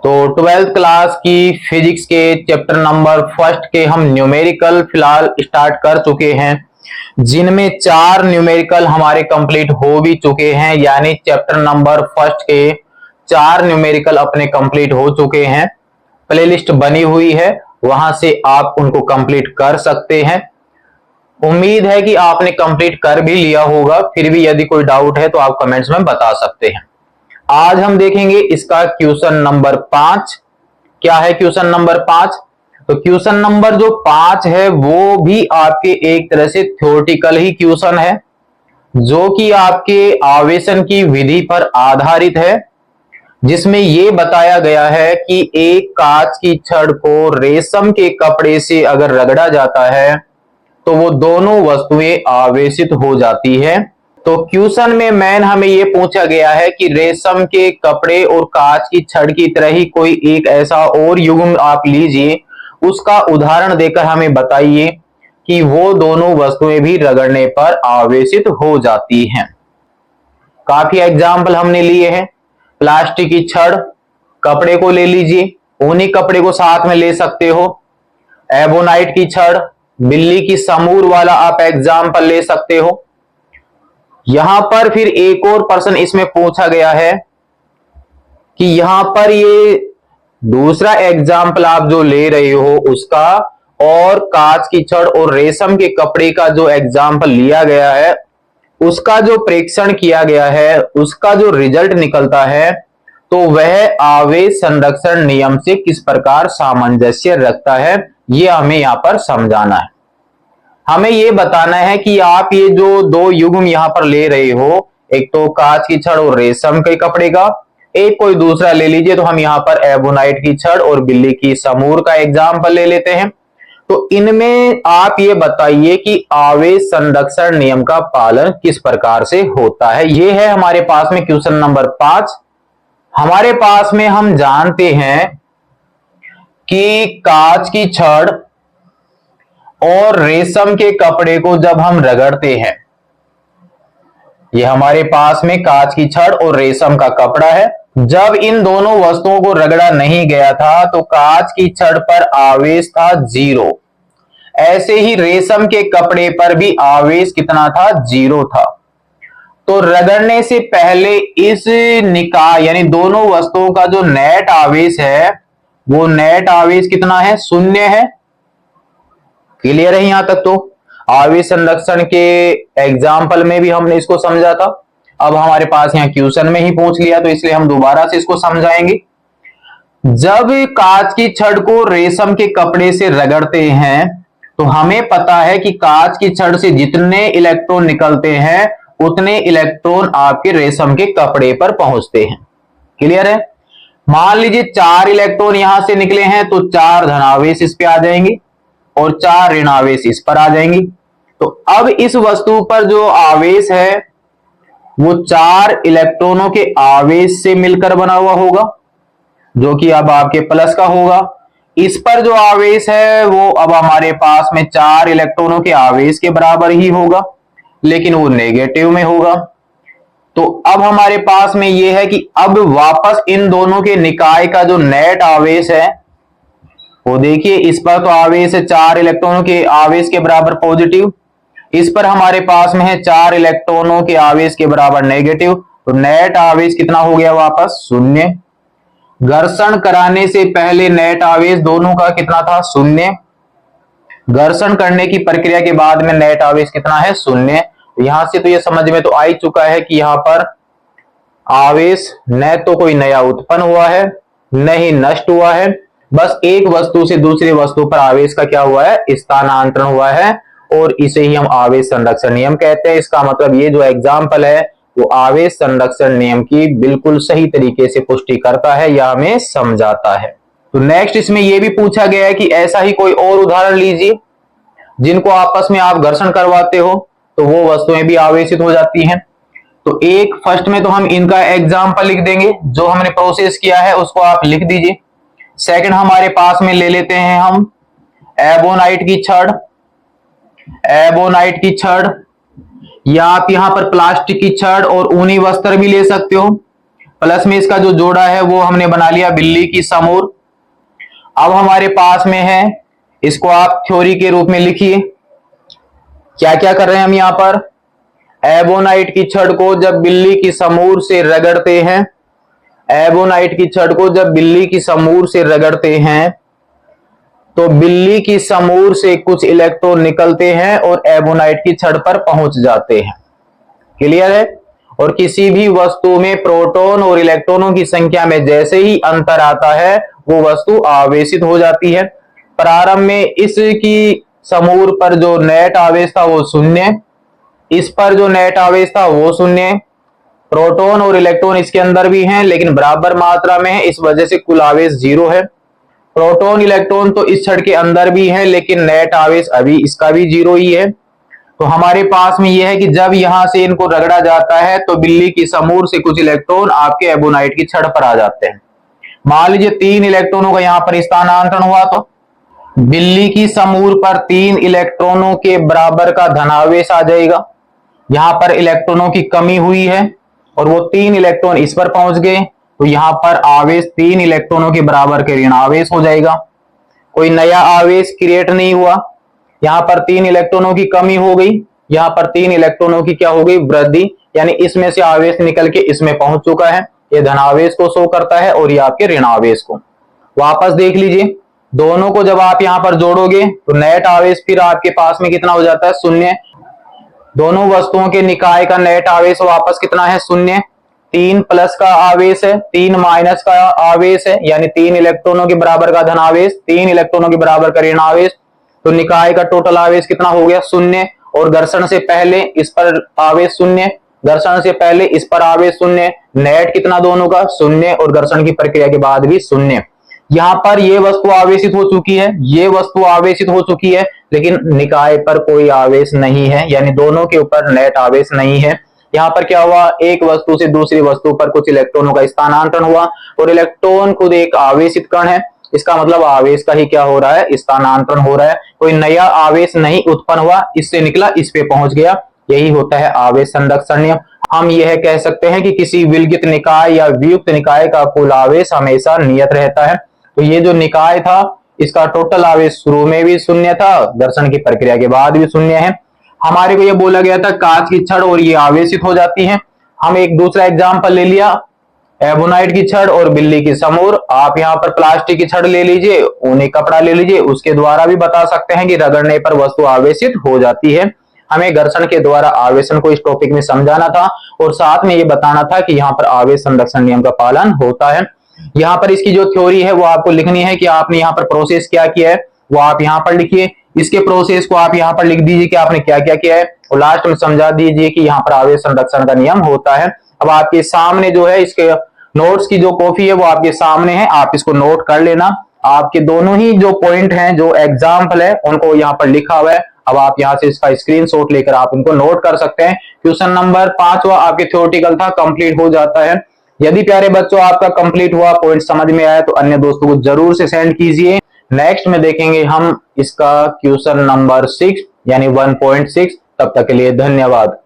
तो 12th class की physics के चैप्टर नंबर फर्स्ट के हम न्यूमेरिकल फिलहाल स्टार्ट कर चुके हैं, जिनमें 4 न्यूमेरिकल हमारे कंप्लीट हो भी चुके हैं। यानी चैप्टर नंबर फर्स्ट के 4 न्यूमेरिकल अपने कंप्लीट हो चुके हैं। प्लेलिस्ट बनी हुई है, वहां से आप उनको कंप्लीट कर सकते हैं। उम्मीद है कि आपने कंप्लीट कर भी लिया होगा। फिर भी यदि कोई डाउट है तो आप कमेंट्स में बता सकते हैं। आज हम देखेंगे इसका क्वेश्चन नंबर 5। क्या है क्वेश्चन नंबर 5? तो क्वेश्चन नंबर जो 5 है वो भी आपके एक तरह से थ्योरेटिकल ही क्वेश्चन है, जो कि आपके आवेशन की विधि पर आधारित है, जिसमें यह बताया गया है कि एक कांच की छड़ को रेशम के कपड़े से अगर रगड़ा जाता है तो वो दोनों वस्तुएं आवेशित हो जाती है। तो क्वेश्चन में मेन हमें यह पूछा गया है कि रेशम के कपड़े और कांच की छड़ की तरह ही कोई एक ऐसा और युग्म आप लीजिए, उसका उदाहरण देकर हमें बताइए कि वो दोनों वस्तुएं भी रगड़ने पर आवेशित हो जाती हैं। काफी एग्जाम्पल हमने लिए हैं। प्लास्टिक की छड़, कपड़े को ले लीजिए, ऊनी कपड़े को साथ में ले सकते हो। एबोनाइट की छड़, बिल्ली की समूर वाला आप एग्जाम्पल ले सकते हो। यहां पर फिर एक और प्रश्न इसमें पूछा गया है कि यहां पर ये दूसरा एग्जाम्पल आप जो ले रहे हो उसका और कांच की छड़ और रेशम के कपड़े का जो एग्जाम्पल लिया गया है उसका जो प्रेक्षण किया गया है, उसका जो रिजल्ट निकलता है, तो वह आवेश संरक्षण नियम से किस प्रकार सामंजस्य रखता है, यह हमें यहां पर समझाना है। हमें यह बताना है कि आप ये जो दो युग्म यहां पर ले रहे हो, एक तो कांच की छड़ और रेशम के कपड़े का, एक कोई दूसरा ले लीजिए। तो हम यहां पर एबोनाइट की छड़ और बिल्ली की समूर का एग्जाम्पल ले लेते हैं। तो इनमें आप ये बताइए कि आवेश संरक्षण नियम का पालन किस प्रकार से होता है। ये है हमारे पास में क्वेश्चन नंबर 5। हमारे पास में हम जानते हैं कि कांच की छड़ और रेशम के कपड़े को जब हम रगड़ते हैं, ये हमारे पास में कांच की छड़ और रेशम का कपड़ा है। जब इन दोनों वस्तुओं को रगड़ा नहीं गया था तो कांच की छड़ पर आवेश था 0। ऐसे ही रेशम के कपड़े पर भी आवेश कितना था? 0 था। तो रगड़ने से पहले इस निकाय यानी दोनों वस्तुओं का जो नेट आवेश है वो नेट आवेश कितना है? 0 है। क्लियर है यहां तक? तो आवेश संरक्षण के एग्जाम्पल में भी हमने इसको समझा था। अब हमारे पास यहां क्वेश्चन में ही पूछ लिया तो इसलिए हम दोबारा से इसको समझाएंगे। जब कांच की छड़ को रेशम के कपड़े से रगड़ते हैं तो हमें पता है कि कांच की छड़ से जितने इलेक्ट्रॉन निकलते हैं उतने इलेक्ट्रॉन आपके रेशम के कपड़े पर पहुंचते हैं। क्लियर है? मान लीजिए 4 इलेक्ट्रॉन यहां से निकले हैं तो 4 धनावेश इस पे आ जाएंगे और 4 ऋणावेश इस पर आ जाएंगे। तो अब इस वस्तु पर जो आवेश है वो 4 इलेक्ट्रॉनों के आवेश से मिलकर बना हुआ होगा, जो कि अब आपके प्लस का होगा। इस पर जो आवेश है वो अब हमारे पास में 4 इलेक्ट्रॉनों के आवेश के बराबर ही होगा, लेकिन वो नेगेटिव में होगा। तो अब हमारे पास में ये है कि अब वापस इन दोनों के निकाय का जो नेट आवेश है वो देखिए, इस पर तो आवेश है 4 इलेक्ट्रॉनों के आवेश के बराबर पॉजिटिव, इस पर हमारे पास में है 4 इलेक्ट्रॉनों के आवेश के बराबर नेगेटिव। तो नेट आवेश कितना हो गया? वापस 0। घर्षण कराने से पहले नेट आवेश दोनों का कितना था? 0। घर्षण करने की प्रक्रिया के बाद में नेट आवेश कितना है? 0। यहां से तो ये समझ में तो आ ही चुका है कि यहां पर आवेश न तो कोई नया उत्पन्न हुआ है न ही नष्ट हुआ है, बस एक वस्तु से दूसरी वस्तु पर आवेश का क्या हुआ है? स्थानांतरण हुआ है, और इसे ही हम आवेश संरक्षण नियम कहते हैं। इसका मतलब ये जो एग्जाम्पल है वो आवेश संरक्षण नियम की बिल्कुल सही तरीके से पुष्टि करता है या हमें समझाता है। तो नेक्स्ट इसमें यह भी पूछा गया है कि ऐसा ही कोई और उदाहरण लीजिए जिनको आपस में आप घर्षण करवाते हो तो वो वस्तुएं भी आवेशित हो जाती हैं। तो एक फर्स्ट में तो हम इनका एग्जाम्पल लिख देंगे, जो हमने प्रोसेस किया है उसको आप लिख दीजिए। सेकंड हमारे पास में ले लेते हैं हम एबोनाइट की छड़। एबोनाइट की छड़, या आप यहां पर प्लास्टिक की छड़ और ऊनी वस्त्र भी ले सकते हो। प्लस में इसका जो जोड़ा है वो हमने बना लिया बिल्ली की समूर। अब हमारे पास में है, इसको आप थ्योरी के रूप में लिखिए। क्या क्या कर रहे हैं हम यहां पर, एबोनाइट की छड़ को जब बिल्ली की समूर से रगड़ते हैं, एबोनाइट की छड़ को जब बिल्ली की समूर से रगड़ते हैं तो बिल्ली की समूर से कुछ इलेक्ट्रॉन निकलते हैं और एबोनाइट की छड़ पर पहुंच जाते हैं। क्लियर है। और किसी भी वस्तु में प्रोटॉन और इलेक्ट्रॉनों की संख्या में जैसे ही अंतर आता है वो वस्तु आवेशित हो जाती है। प्रारंभ में इसकी समूर पर जो नेट आवेश था वो शून्य, इस पर जो नेट आवेश था वो शून्य। प्रोटॉन और इलेक्ट्रॉन इसके अंदर भी हैं लेकिन बराबर मात्रा में है, इस वजह से कुल आवेश 0 है। प्रोटॉन इलेक्ट्रॉन तो इस छड़ के अंदर भी है लेकिन नेट आवेश अभी इसका भी 0 ही है। तो हमारे पास में यह है कि जब यहां से इनको रगड़ा जाता है तो बिल्ली की समूर से कुछ इलेक्ट्रॉन आपके एबोनाइट की छड़ पर आ जाते हैं। मान लीजिए 3 इलेक्ट्रॉनों का यहां पर स्थानांतरण हुआ तो बिल्ली की समूर पर 3 इलेक्ट्रॉनों के बराबर का धनावेश आ जाएगा। यहां पर इलेक्ट्रॉनों की कमी हुई है और वो 3 इलेक्ट्रॉन इस पर पहुंच गए तो यहां पर आवेश 3 इलेक्ट्रॉनों के बराबर के ऋण आवेश हो जाएगा। कोई नया आवेश क्रिएट नहीं हुआ। यहां पर 3 इलेक्ट्रॉनों की कमी हो गई, यहां पर 3 इलेक्ट्रॉनों की क्या हो गई, वृद्धि, यानी इसमें से आवेश निकल के इसमें पहुंच चुका है। ये धनावेश को शो करता है और ये आपके ऋण आवेश को। वापस देख लीजिए, दोनों को जब आप यहां पर जोड़ोगे तो नेट आवेश फिर आपके पास में कितना हो जाता है, शून्य। दोनों वस्तुओं के निकाय का नेट आवेश वापस कितना है, शून्य। 3 प्लस का आवेश है, 3 माइनस का आवेश है, यानी 3 इलेक्ट्रॉनों के बराबर का धनावेश, 3 इलेक्ट्रॉनों के बराबर का ऋण आवेश। तो निकाय का टोटल आवेश कितना हो गया, शून्य। और घर्षण से पहले इस पर आवेश शून्य, घर्षण से पहले इस पर आवेश शून्य, नेट कितना दोनों का, शून्य, और घर्षण की प्रक्रिया के बाद भी शून्य। यहां पर ये वस्तु आवेशित हो चुकी है, ये वस्तु आवेशित हो चुकी है, लेकिन निकाय पर कोई आवेश नहीं है, यानी दोनों के ऊपर नेट आवेश नहीं है। यहाँ पर क्या हुआ, एक वस्तु से दूसरी वस्तु पर कुछ इलेक्ट्रॉनों का स्थानांतरण हुआ और इलेक्ट्रॉन खुद एक आवेशित कण है, इसका मतलब आवेश का ही क्या हो रहा है, स्थानांतरण हो रहा है। कोई नया आवेश नहीं उत्पन्न हुआ, इससे निकला इस पे पहुंच गया। यही होता है आवेश संरक्षण नियम। हम यह कह सकते हैं कि किसी विलगित निकाय या वियुक्त निकाय का कुल आवेश हमेशा नियत रहता है। तो ये जो निकाय था इसका टोटल आवेश शुरू में भी शून्य था, घर्षण की प्रक्रिया के बाद भी शून्य है। हमारे को यह बोला गया था कांच की छड़ और ये आवेशित हो जाती है। हम एक दूसरा एग्जांपल ले लिया, एबोनाइट की छड़ और बिल्ली की समूर। आप यहाँ पर प्लास्टिक की छड़ ले लीजिए, ऊनी कपड़ा ले लीजिए, उसके द्वारा भी बता सकते हैं कि रगड़ने पर वस्तु आवेशित हो जाती है। हमें घर्षण के द्वारा आवेशन को इस टॉपिक में समझाना था और साथ में ये बताना था कि यहाँ पर आवेश संरक्षण नियम का पालन होता है। यहाँ पर इसकी जो थ्योरी है वो आपको लिखनी है कि आपने यहाँ पर प्रोसेस क्या किया है वो आप यहाँ पर लिखिए। इसके प्रोसेस को आप यहाँ पर लिख दीजिए कि आपने क्या क्या किया है और लास्ट में समझा दीजिए कि यहाँ पर आवेश संरक्षण का नियम होता है। अब आपके सामने जो है इसके नोट्स की जो कॉपी है वो आपके सामने है, आप इसको नोट कर लेना। आपके दोनों ही जो पॉइंट हैं, जो एग्जाम्पल है, उनको यहाँ पर लिखा हुआ है। अब आप यहाँ से इसका स्क्रीनशॉट लेकर आप इनको नोट कर सकते हैं। क्वेश्चन नंबर 5वां आपके थ्योरेटिकल था, कंप्लीट हो जाता है। यदि प्यारे बच्चों आपका कंप्लीट हुआ, पॉइंट समझ में आया तो अन्य दोस्तों को जरूर से सेंड कीजिए। नेक्स्ट में देखेंगे हम इसका क्वेश्चन नंबर 6 यानी 1.6। तब तक के लिए धन्यवाद।